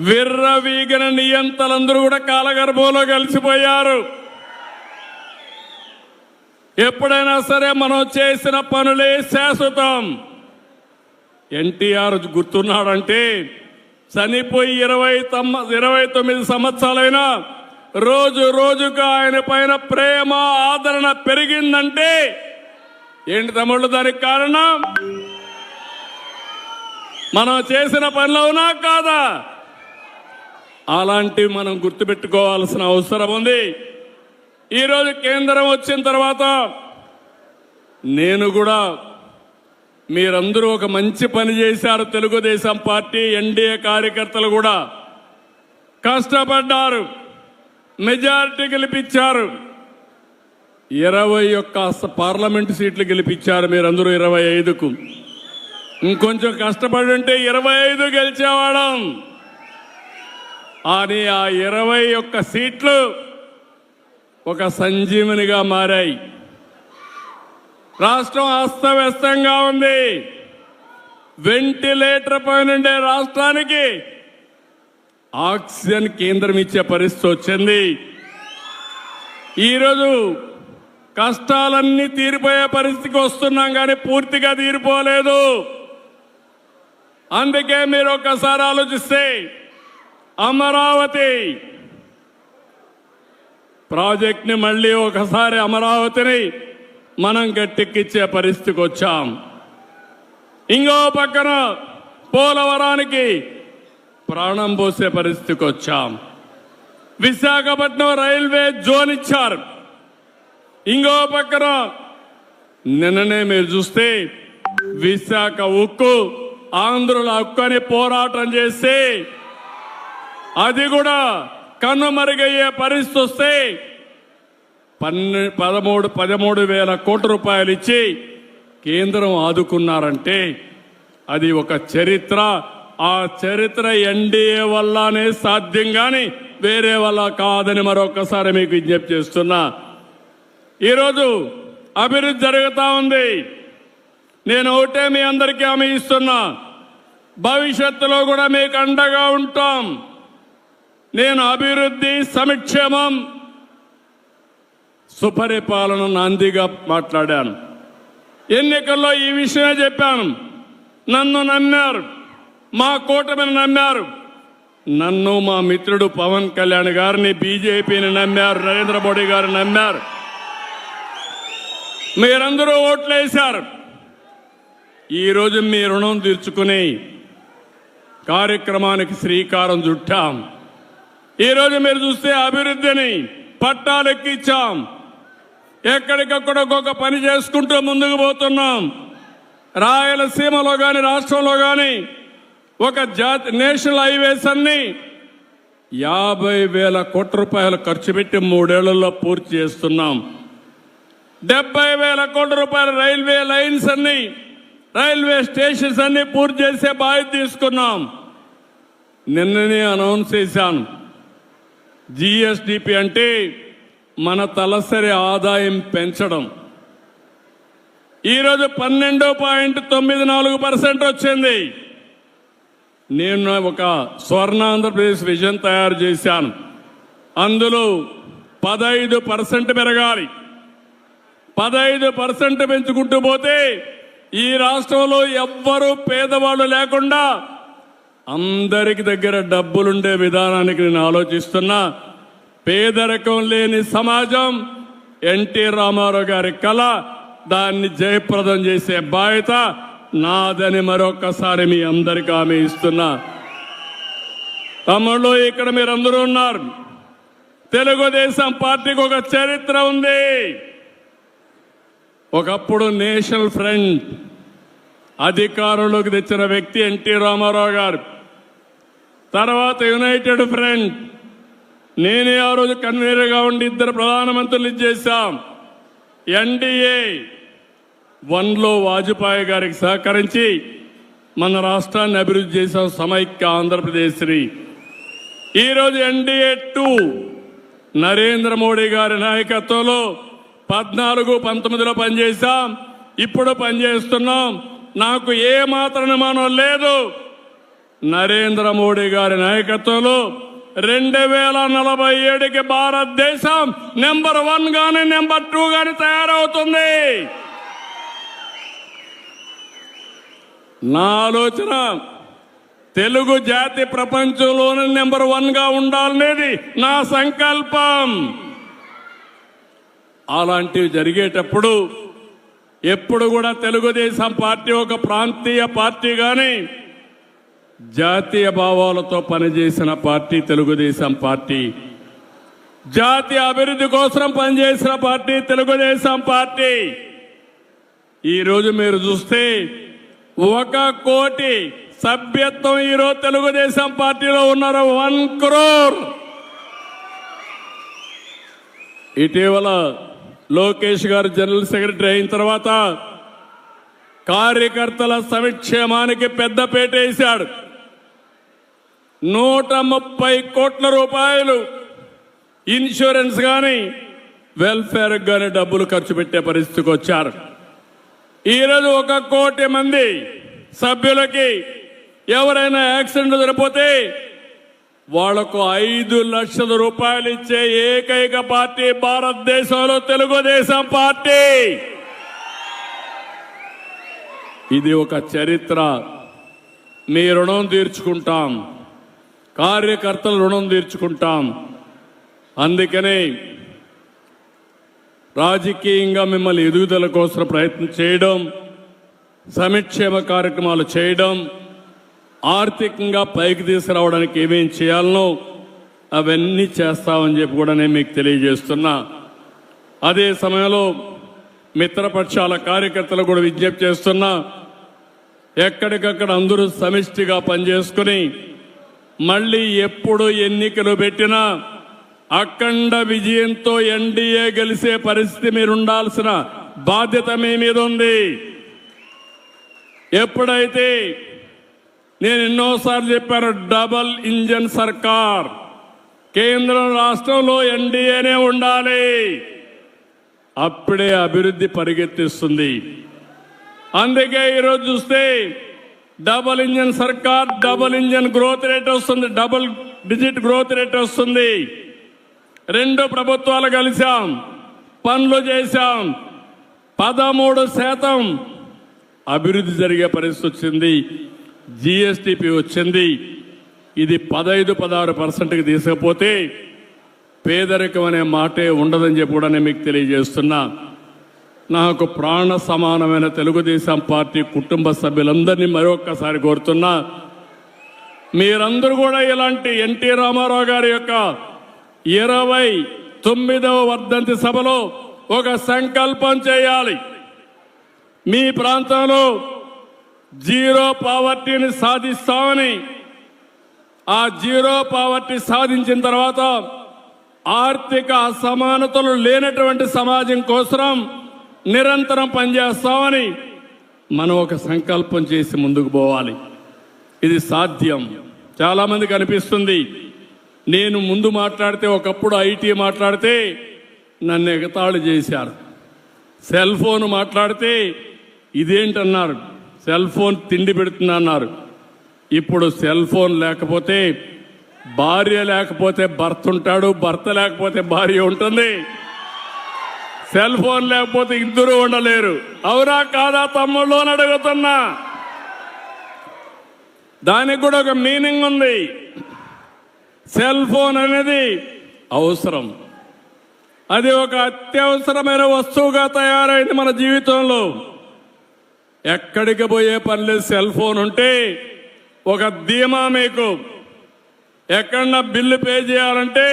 విర్రవీగిన నియంతలందరూ కూడా కాలగర్భంలో కలిసిపోయారు. ఎప్పుడైనా సరే మనం చేసిన పనులే శాశ్వతం. ఎన్టీఆర్ గుర్తున్నాడంటే చనిపోయి 29 సంవత్సరాలైనా రోజు రోజుకు ఆయన పైన ప్రేమ ఆదరణ పెరిగిందంటే ఏంటి తమ్ముళ్ళు దానికి కారణం? మనం చేసిన పనులు అవునా కాదా? అలాంటివి మనం గుర్తుపెట్టుకోవాల్సిన అవసరం ఉంది. ఈరోజు కేంద్రం వచ్చిన తర్వాత నేను కూడా, మీరందరూ ఒక మంచి పని చేశారు. తెలుగుదేశం పార్టీ ఎన్డీఏ కార్యకర్తలు కూడా కష్టపడ్డారు. మెజారిటీ గెలిపించారు. 21 పార్లమెంటు సీట్లు గెలిపించారు మీరందరూ 25కు. ఇంకొంచెం కష్టపడి ఉంటే 25 గెలిచేవాళ్ళం. అని ఆ 21 సీట్లు ఒక సంజీవనిగా మారాయి. రాష్ట్రం అస్తవ్యస్తంగా ఉంది. వెంటిలేటర్ పైనుండే రాష్ట్రానికి ఆక్సిజన్ కేంద్రం ఇచ్చే పరిస్థితి వచ్చింది. ఈరోజు కష్టాలన్నీ తీరిపోయే పరిస్థితికి వస్తున్నాం, కానీ పూర్తిగా తీరిపోలేదు. అందుకే మీరు ఒక్కసారి ఆలోచిస్తే అమరావతి ప్రాజెక్ట్ని మళ్ళీ ఒకసారి అమరావతిని మనం గట్టెక్కించే పరిస్థితికి వచ్చాం. ఇంకో పక్కన పోలవరానికి ప్రాణం పోసే పరిస్థితికి వచ్చాం. విశాఖపట్నం రైల్వే జోన్ ఇచ్చారు. ఇంకో పక్కన నిన్ననే మీరు చూస్తే విశాఖ ఉక్కు, ఆంధ్రుల హక్కు అని పోరాటం చేస్తే అది కూడా కన్నుమరుగయ్యే పరిస్థితి వస్తే 13,000 కోట్ల రూపాయలు ఇచ్చి కేంద్రం ఆదుకున్నారంటే అది ఒక చరిత్ర. ఆ చరిత్ర ఎన్డీఏ వల్లనే సాధ్యం, కానీ వేరే వల్ల కాదని మరొకసారి మీకు విజ్ఞప్తి చేస్తున్నా. ఈరోజు అభివృద్ధి జరుగుతూ ఉంది. నేను ఒకటే మీ అందరికీ హామీ ఇస్తున్నా, భవిష్యత్తులో కూడా మీకు అండగా ఉంటాం. నేను అభివృద్ధి, సంక్షేమం, సుపరిపాలన నాందిగా మాట్లాడాను. ఎన్నికల్లో ఈ విషయమే చెప్పాను. నన్ను నమ్మారు, మా కూటమిని నమ్మారు. నన్ను, మా మిత్రుడు పవన్ కళ్యాణ్ గారిని, బీజేపీని నమ్మారు, నరేంద్ర మోడీ గారిని నమ్మారు. మీరందరూ ఓట్లేశారు. ఈరోజు మీ రుణం తీర్చుకుని కార్యక్రమానికి శ్రీకారం చుట్టాం. ఈరోజు మీరు చూస్తే అభివృద్ధిని పట్టాలెక్కించాం. ఎక్కడికక్కడ ఒక్కొక్క పని చేసుకుంటూ ముందుకు పోతున్నాం. రాయలసీమలో కానీ, రాష్ట్రంలో కానీ ఒక నేషనల్ హైవేస్ అన్ని 50,000 కోట్ల రూపాయలు ఖర్చు పెట్టి 3 ఏళ్లలో పూర్తి చేస్తున్నాం. 70,000 కోట్ల రూపాయల రైల్వే లైన్స్ అన్ని, రైల్వే స్టేషన్స్ అన్ని పూర్తి చేసే బాధ్యత తీసుకున్నాం. నిన్ననే అనౌన్స్ చేశాను. GSDP అంటే మన తలసరి ఆదాయం పెంచడం. ఈరోజు 12.94% వచ్చింది. నేను ఒక స్వర్ణ ఆంధ్రప్రదేశ్ విజన్ తయారు చేశాను. అందులో 15% పెరగాలి. 15% పెంచుకుంటూ పోతే ఈ రాష్ట్రంలో ఎవ్వరూ పేదవాళ్ళు లేకుండా అందరికి దగ్గర డబ్బులుండే విధానానికి నేను ఆలోచిస్తున్నా. పేదరికం లేని సమాజం ఎన్టీ రామారావు గారి కళ. దాన్ని జయప్రదం చేసే బాధ్యత నాదని మరొకసారి మీ అందరికీ హామీ ఇస్తున్నా. తమ్ముళ్ళు, ఇక్కడ మీరందరూ ఉన్నారు. తెలుగుదేశం పార్టీకి ఒక చరిత్ర ఉంది. ఒకప్పుడు నేషనల్ ఫ్రంట్ అధికారంలోకి తెచ్చిన వ్యక్తి ఎన్టీ రామారావు గారు. తర్వాత యునైటెడ్ ఫ్రంట్, నేనే ఆ రోజు కన్వీనర్గా ఉండి 2 ప్రధానమంత్రులు చేశాం. ఎన్డీఏ 1లో వాజ్పేయి గారికి సహకరించి మన రాష్ట్రాన్ని అభివృద్ధి చేశాం, సమైక్య ఆంధ్రప్రదేశ్ని. ఈరోజు ఎన్డీఏ 2 నరేంద్ర మోడీ గారి నాయకత్వంలో 14-19లో పనిచేశాం. ఇప్పుడు పనిచేస్తున్నాం. నాకు ఏ మాత్రం అనుమానం లేదు. నరేంద్ర మోడీ గారి నాయకత్వంలో 2047కి భారతదేశం నెంబర్ 1 గాని నెంబర్ 2 గాని తయారవుతుంది. నా ఆలోచన తెలుగు జాతి ప్రపంచంలోనే నెంబర్ 1గా ఉండాలనేది నా సంకల్పం. అలాంటివి జరిగేటప్పుడు ఎప్పుడు కూడా తెలుగుదేశం పార్టీ ఒక ప్రాంతీయ పార్టీ గాని జాతీయ భావాలతో పనిచేసిన పార్టీ తెలుగుదేశం పార్టీ. జాతీయ అభివృద్ధి కోసం పనిచేసిన పార్టీ తెలుగుదేశం పార్టీ. ఈరోజు మీరు చూస్తే 1 కోటి సభ్యత్వం ఈరోజు తెలుగుదేశం పార్టీలో ఉన్నారు. 1 crore. ఇటీవల లోకేష్ గారు జనరల్ సెక్రటరీ అయిన తర్వాత కార్యకర్తల సంక్షేమానికి పెద్దపీట వేశాడు. 130 కోట్ల రూపాయలు ఇన్సూరెన్స్ కానీ వెల్ఫేర్ కానీ డబ్బులు ఖర్చు పెట్టే పరిస్థితికి వచ్చారు. ఈరోజు 1 కోటి మంది సభ్యులకి ఎవరైనా యాక్సిడెంట్ జరిగిపోతే వాళ్లకు 5 లక్షల రూపాయలు ఇచ్చే ఏకైక పార్టీ భారతదేశంలో తెలుగుదేశం పార్టీ. ఇది ఒక చరిత్ర. మీ రుణం తీర్చుకుంటాం, కార్యకర్తల రుణం తీర్చుకుంటాం. అందుకనే రాజకీయంగా మిమ్మల్ని ఎదుగుదల కోసం ప్రయత్నం చేయడం, సంక్షేమ కార్యక్రమాలు చేయడం, ఆర్థికంగా పైకి తీసుకురావడానికి ఏమేం చేయాలనో అవన్నీ చేస్తామని చెప్పి కూడా నేను మీకు తెలియజేస్తున్నా. అదే సమయంలో మిత్రపక్షాల కార్యకర్తలు కూడా విజ్ఞప్తి చేస్తున్నా, ఎక్కడికక్కడ అందరూ సమిష్టిగా పనిచేసుకుని మళ్ళీ ఎప్పుడు ఎన్నికలు పెట్టినా అఖండ విజయంతో ఎన్డీఏ గెలిచే పరిస్థితి మీరు ఉండాల్సిన బాధ్యత మీ మీద ఉంది. ఎప్పుడైతే నేను ఎన్నోసార్లు చెప్పాను, డబల్ ఇంజన్ సర్కార్, కేంద్రం రాష్ట్రంలో ఎన్డీఏనే ఉండాలి, అప్పుడే అభివృద్ధి పరిగెత్తిస్తుంది. అందుకే ఈరోజు చూస్తే డబల్ ఇంజన్ సర్కార్, డబల్ ఇంజన్ గ్రోత్ రేట్ వస్తుంది, డబుల్ డిజిట్ గ్రోత్ రేట్ వస్తుంది. 2 ప్రభుత్వాలు కలిసాం, పనులు చేశాం, 13% అభివృద్ధి జరిగే పరిస్థితి వచ్చింది. జిఎస్టిపి వచ్చింది. ఇది 15-16%కి తీసుకపోతే పేదరికం అనే మాటే ఉండదని చెప్పి కూడా నేను మీకు తెలియజేస్తున్నా. నాకు ప్రాణ సమానమైన తెలుగుదేశం పార్టీ కుటుంబ సభ్యులందరినీ మరొక్కసారి కోరుతున్నా, మీరందరూ కూడా ఇలాంటి ఎన్టీ రామారావు గారి యొక్క 29వ వర్ధంతి సభలో ఒక సంకల్పం చేయాలి. మీ ప్రాంతంలో జీరో పావర్టీని సాధిస్తామని, ఆ జీరో పావర్టీ సాధించిన తర్వాత ఆర్థిక అసమానతలు లేనటువంటి సమాజం కోసం నిరంతరం పనిచేస్తామని మనం ఒక సంకల్పం చేసి ముందుకు పోవాలి. ఇది సాధ్యం. చాలా మందికి అనిపిస్తుంది, నేను ముందు మాట్లాడితే, ఒకప్పుడు ఐటీ మాట్లాడితే నన్ను ఎగతాళి చేశారు, సెల్ ఫోన్ మాట్లాడితే ఇదేంటన్నారు, సెల్ ఫోన్ తిండి పెడుతున్నా అన్నారు. ఇప్పుడు సెల్ ఫోన్ లేకపోతే భార్య లేకపోతే భర్త ఉంటాడు, భర్త లేకపోతే భార్య ఉంటుంది, సెల్ ఫోన్ లేకపోతే ఇద్దరు ఉండలేరు. అవునా కాదా తమ్ముళ్ళు అని అడుగుతున్నా. దానికి కూడా ఒక మీనింగ్ ఉంది. సెల్ ఫోన్ అనేది అవసరం, అది ఒక అత్యవసరమైన వస్తువుగా తయారైంది మన జీవితంలో. ఎక్కడికి పోయే పని లేదు, సెల్ ఫోన్ ఉంటే ఒక ధీమా. మీకు ఎక్కడన్నా బిల్లు పే చేయాలంటే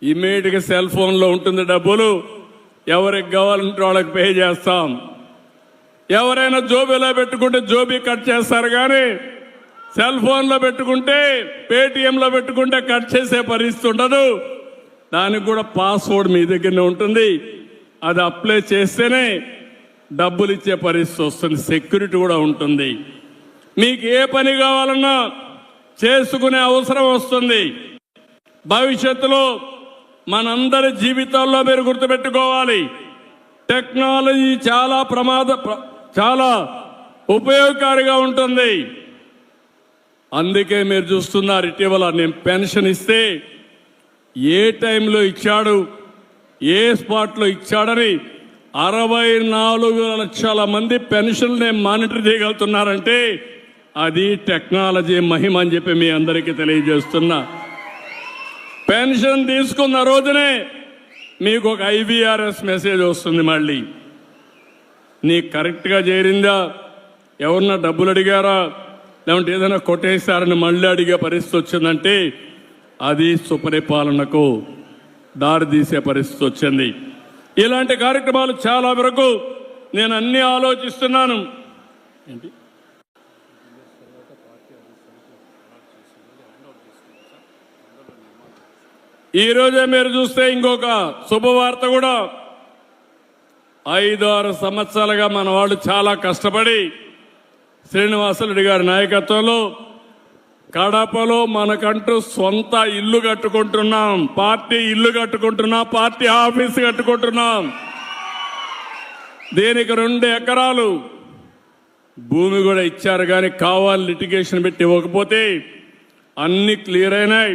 ఇమీడియట్గా సెల్ ఫోన్లో ఉంటుంది డబ్బులు, ఎవరికి కావాలంటే వాళ్ళకి పే చేస్తాం. ఎవరైనా జోబీలో పెట్టుకుంటే జోబీ కట్ చేస్తారు, కానీ సెల్ ఫోన్లో పెట్టుకుంటే, పేటిఎంలో పెట్టుకుంటే కట్ చేసే పరిస్థితి ఉండదు. దానికి కూడా పాస్వర్డ్ మీ దగ్గరనే ఉంటుంది, అది అప్లై చేస్తేనే డబ్బులు ఇచ్చే పరిస్థితి వస్తుంది, సెక్యూరిటీ కూడా ఉంటుంది. మీకు ఏ పని కావాలన్నా చేసుకునే అవసరం వస్తుంది. భవిష్యత్తులో మనందరి జీవితాల్లో మీరు గుర్తుపెట్టుకోవాలి, టెక్నాలజీ చాలా ఉపయోగకారిగా ఉంటుంది. అందుకే మీరు చూస్తున్నారు, ఇటీవల నేను పెన్షన్ ఇస్తే ఏ టైంలో ఇచ్చాడు, ఏ స్పాట్లో ఇచ్చాడని 64 లక్షల మంది పెన్షన్ నేను మానిటర్ చేయగలుగుతున్నారంటే అది టెక్నాలజీ మహిమ అని చెప్పి మీ అందరికీ తెలియజేస్తున్నా. పెన్షన్ తీసుకున్న రోజునే మీకు ఒక IVRS మెసేజ్ వస్తుంది, మళ్ళీ నీకు కరెక్ట్గా చేరిందా, ఎవరన్నా డబ్బులు అడిగారా, లేదంటే ఏదైనా కొట్టేశారని మళ్ళీ అడిగే పరిస్థితి వచ్చిందంటే అది సుపరిపాలనకు దారితీసే పరిస్థితి వచ్చింది. ఇలాంటి కార్యక్రమాలు చాలా వరకు నేను అన్ని ఆలోచిస్తున్నాను. ఏంటి ఈ రోజే మీరు చూస్తే ఇంకొక శుభవార్త కూడా 5-6 సంవత్సరాలుగా మన వాళ్ళు చాలా కష్టపడి శ్రీనివాసరెడ్డి గారి నాయకత్వంలో కడపలో మనకంటూ సొంత ఇల్లు కట్టుకుంటున్నాం, పార్టీ ఇల్లు కట్టుకుంటున్నాం, పార్టీ ఆఫీస్ కట్టుకుంటున్నాం. దీనికి 2 ఎకరాలు భూమి కూడా ఇచ్చారు, కానీ కావాలి లిటిగేషన్ పెట్టి ఇవ్వకపోతే అన్ని క్లియర్ అయినాయి.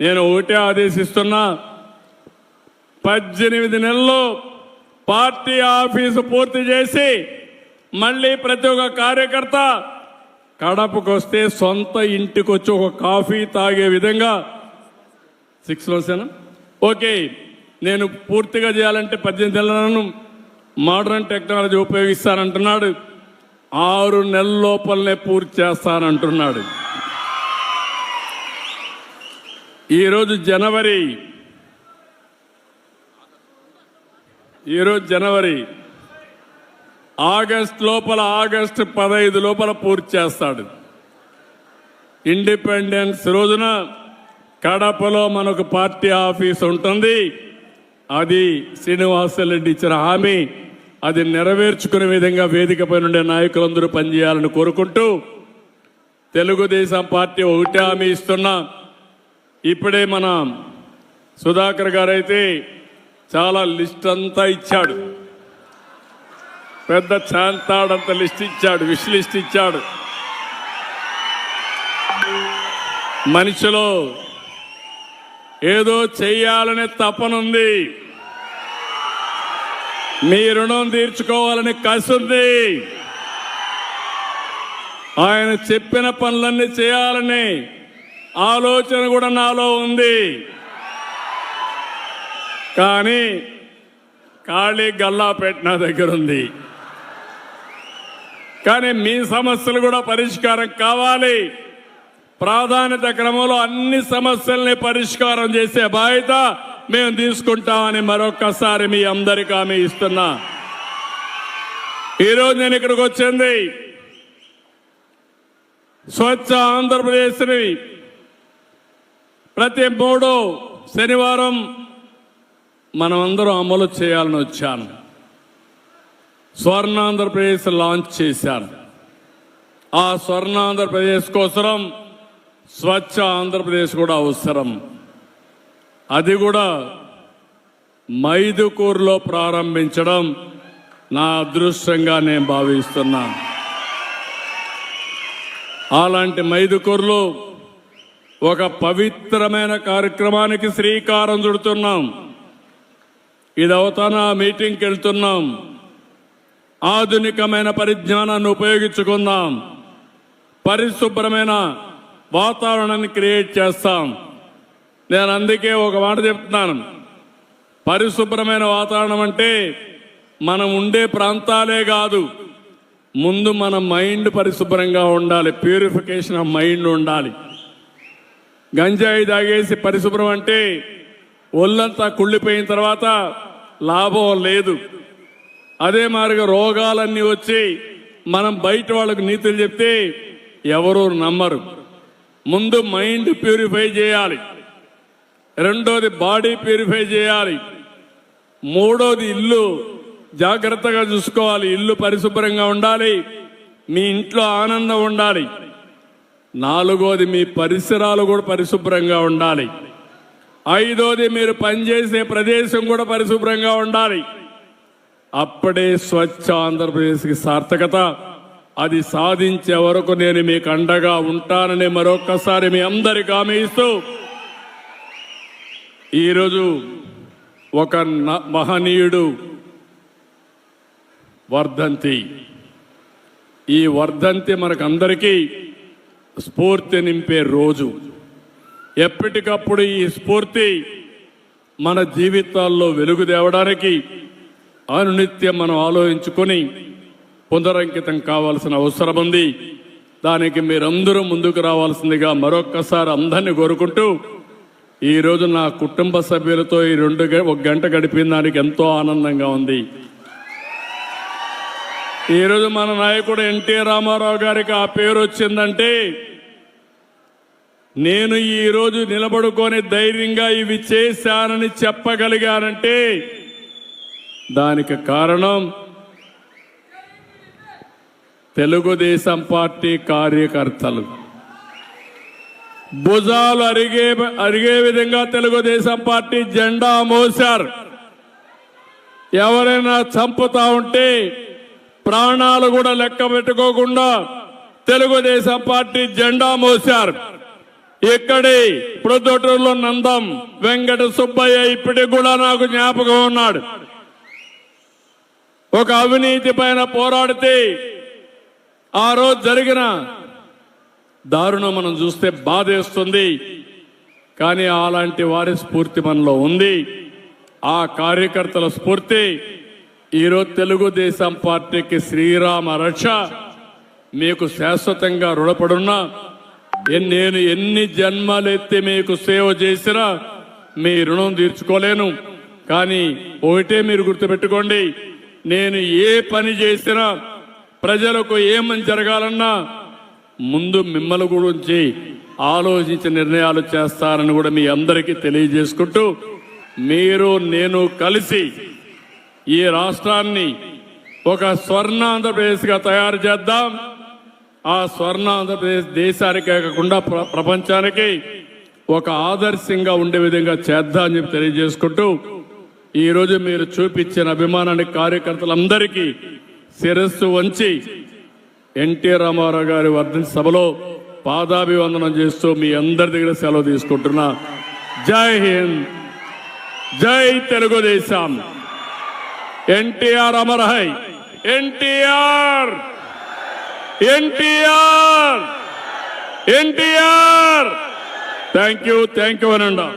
నేను ఒకటే ఆదేశిస్తున్నా, 18 నెలల్లో పార్టీ ఆఫీసు పూర్తి చేసి మళ్ళీ ప్రతి ఒక్క కార్యకర్త కడపకు వస్తే సొంత ఇంటికి వచ్చి ఒక కాఫీ తాగే విధంగా 6 months ఓకే. నేను పూర్తిగా చేయాలంటే 18 నెలలను మోడర్న్ టెక్నాలజీ ఉపయోగిస్తానంటున్నాడు. 6 నెలల లోపలనే పూర్తి చేస్తానంటున్నాడు. ఈరోజు జనవరి, ఆగస్టు లోపల, ఆగస్టు 15 లోపల పూర్తి చేస్తాడు. ఇండిపెండెన్స్ రోజున కడపలో మనకు పార్టీ ఆఫీస్ ఉంటుంది. అది శ్రీనివాసరెడ్డి ఇచ్చిన హామీ, అది నెరవేర్చుకునే విధంగా వేదికపై నుండే నాయకులందరూ పనిచేయాలని కోరుకుంటూ, తెలుగుదేశం పార్టీ ఒకటే హామీ ఇస్తున్నా. ఇప్పుడే మన సుధాకర్ గారైతే చాలా లిస్ట్ అంతా ఇచ్చాడు, పెద్ద చాంతాడంత లిస్ట్ ఇచ్చాడు, విష్ లిస్ట్ ఇచ్చాడు. మనిషిలో ఏదో చెయ్యాలనే తపనుంది, మీ రుణం తీర్చుకోవాలని కసుంది, ఆయన చెప్పిన పనులన్నీ చేయాలని ఆలోచన కూడా నాలో ఉంది. కానీ ఖాళీ గల్లాపేట నా దగ్గర ఉంది. కానీ మీ సమస్యలు కూడా పరిష్కారం కావాలి. ప్రాధాన్యత క్రమంలో అన్ని సమస్యల్ని పరిష్కారం చేసే బాధ్యత మేము తీసుకుంటామని మరొక్కసారి మీ అందరికీ హామీ ఇస్తున్నా. ఈరోజు నేను ఇక్కడికి వచ్చింది స్వచ్ఛ ఆంధ్రప్రదేశ్ని ప్రతి 3వ శనివారం మనమందరం అమలు చేయాలని వచ్చాను. స్వర్ణాంధ్రప్రదేశ్ లాంచ్ చేశాను. ఆ స్వర్ణాంధ్రప్రదేశ్ కోసం స్వచ్ఛ ఆంధ్రప్రదేశ్ కూడా అవసరం. అది కూడా మైదుకూరులో ప్రారంభించడం నా అదృష్టంగా నేను భావిస్తున్నాను. అలాంటి మైదుకూరులో ఒక పవిత్రమైన కార్యక్రమానికి శ్రీకారం చుడుతున్నాం. ఇది అవుతానా మీటింగ్కి వెళ్తున్నాం. ఆధునికమైన పరిజ్ఞానాన్ని ఉపయోగించుకుందాం. పరిశుభ్రమైన వాతావరణాన్ని క్రియేట్ చేస్తాం. నేను అందుకే ఒక మాట చెప్తున్నాను, పరిశుభ్రమైన వాతావరణం అంటే మనం ఉండే ప్రాంతాలే కాదు, ముందు మన మైండ్ పరిశుభ్రంగా ఉండాలి, ప్యూరిఫికేషన్ ఆఫ్ మైండ్ ఉండాలి. గంజాయి తాగేసి పరిశుభ్రం అంటే ఒళ్ళంతా కుళ్ళిపోయిన తర్వాత లాభం లేదు. అదే మాదిరిగా రోగాలన్నీ వచ్చి మనం బయట వాళ్ళకు నీతులు చెప్తే ఎవరూ నమ్మరు. ముందు మైండ్ ప్యూరిఫై చేయాలి, రెండోది బాడీ ప్యూరిఫై చేయాలి, మూడోది ఇల్లు జాగ్రత్తగా చూసుకోవాలి, ఇల్లు పరిశుభ్రంగా ఉండాలి, మీ ఇంట్లో ఆనందం ఉండాలి, నాలుగోది మీ పరిసరాలు కూడా పరిశుభ్రంగా ఉండాలి, ఐదోది మీరు పనిచేసే ప్రదేశం కూడా పరిశుభ్రంగా ఉండాలి. అప్పుడే స్వచ్ఛ ఆంధ్రప్రదేశ్కి సార్థకత. అది సాధించే వరకు నేను మీకు అండగా ఉంటానని మరొక్కసారి మీ అందరికీ హామీ ఇస్తూ, ఈరోజు ఒక మహనీయుడు వర్ధంతి. ఈ వర్ధంతి మనకందరికీ స్ఫూర్తి నింపే రోజు. ఎప్పటికప్పుడు ఈ స్ఫూర్తి మన జీవితాల్లో వెలుగు తేవడానికి అనునిత్యం మనం ఆలోచించుకొని పునరంకితం కావాల్సిన అవసరం ఉంది. దానికి మీరందరూ ముందుకు రావాల్సిందిగా మరొక్కసారి అందరినీ కోరుకుంటూ, ఈరోజు నా కుటుంబ సభ్యులతో ఈ 1 గంట గడిపిన దానికి ఎంతో ఆనందంగా ఉంది. ఈరోజు మన నాయకుడు ఎన్టీ రామారావు గారికి ఆ పేరు వచ్చిందంటే నేను ఈరోజు నిలబడుకొని ధైర్యంగా ఇవి చేశానని చెప్పగలిగానంటే దానికి కారణం తెలుగుదేశం పార్టీ కార్యకర్తలు. భుజాలు అరిగే విధంగా తెలుగుదేశం పార్టీ జెండా మోశారు. ఎవరైనా చంపుతా ఉంటే ప్రాణాలు కూడా లెక్క పెట్టుకోకుండా తెలుగుదేశం పార్టీ జెండా మోశారు. ఇక్కడి ప్రొద్దుటూరులో నందం వెంకట సుబ్బయ్య ఇప్పటికి కూడా నాకు జ్ఞాపకం ఉన్నాడు. ఒక అవినీతి పైన పోరాడితే ఆ రోజు జరిగిన దారుణం మనం చూస్తే బాధేస్తుంది. కానీ అలాంటి వారి స్ఫూర్తి మనలో ఉంది. ఆ కార్యకర్తల స్ఫూర్తి ఈరోజు తెలుగుదేశం పార్టీకి శ్రీరామ రక్ష. మీకు శాశ్వతంగా రుణపడున్నా. నేను ఎన్ని జన్మలెత్తి మీకు సేవ చేసినా మీ రుణం తీర్చుకోలేను. కానీ ఒకటే మీరు గుర్తుపెట్టుకోండి, నేను ఏ పని చేసినా ప్రజలకు ఏమని జరగాలన్నా ముందు మిమ్మల్ని గురించి ఆలోచించి నిర్ణయాలు చేస్తారని కూడా మీ అందరికీ తెలియజేసుకుంటూ, మీరు నేను కలిసి ఈ రాష్ట్రాన్ని ఒక స్వర్ణాంధ్రప్రదేశ్గా తయారు చేద్దాం. ఆ స్వర్ణాంధ్రప్రదేశ్ దేశానికే కాకుండా ప్రపంచానికి ఒక ఆదర్శంగా ఉండే విధంగా చేద్దామని చెప్పి తెలియజేసుకుంటూ, ఈరోజు మీరు చూపించిన అభిమానానికి కార్యకర్తలందరికీ శిరస్సు వంచి ఎన్టీ రామారావు గారి వర్ధంతి సభలో పాదాభివందనం చేస్తూ మీ అందరి దగ్గర సెలవు తీసుకుంటున్నా. జై హింద్, జై Telugu Desam. NTR Amar high. NTR, NTR, NTR. Thank you అనండి.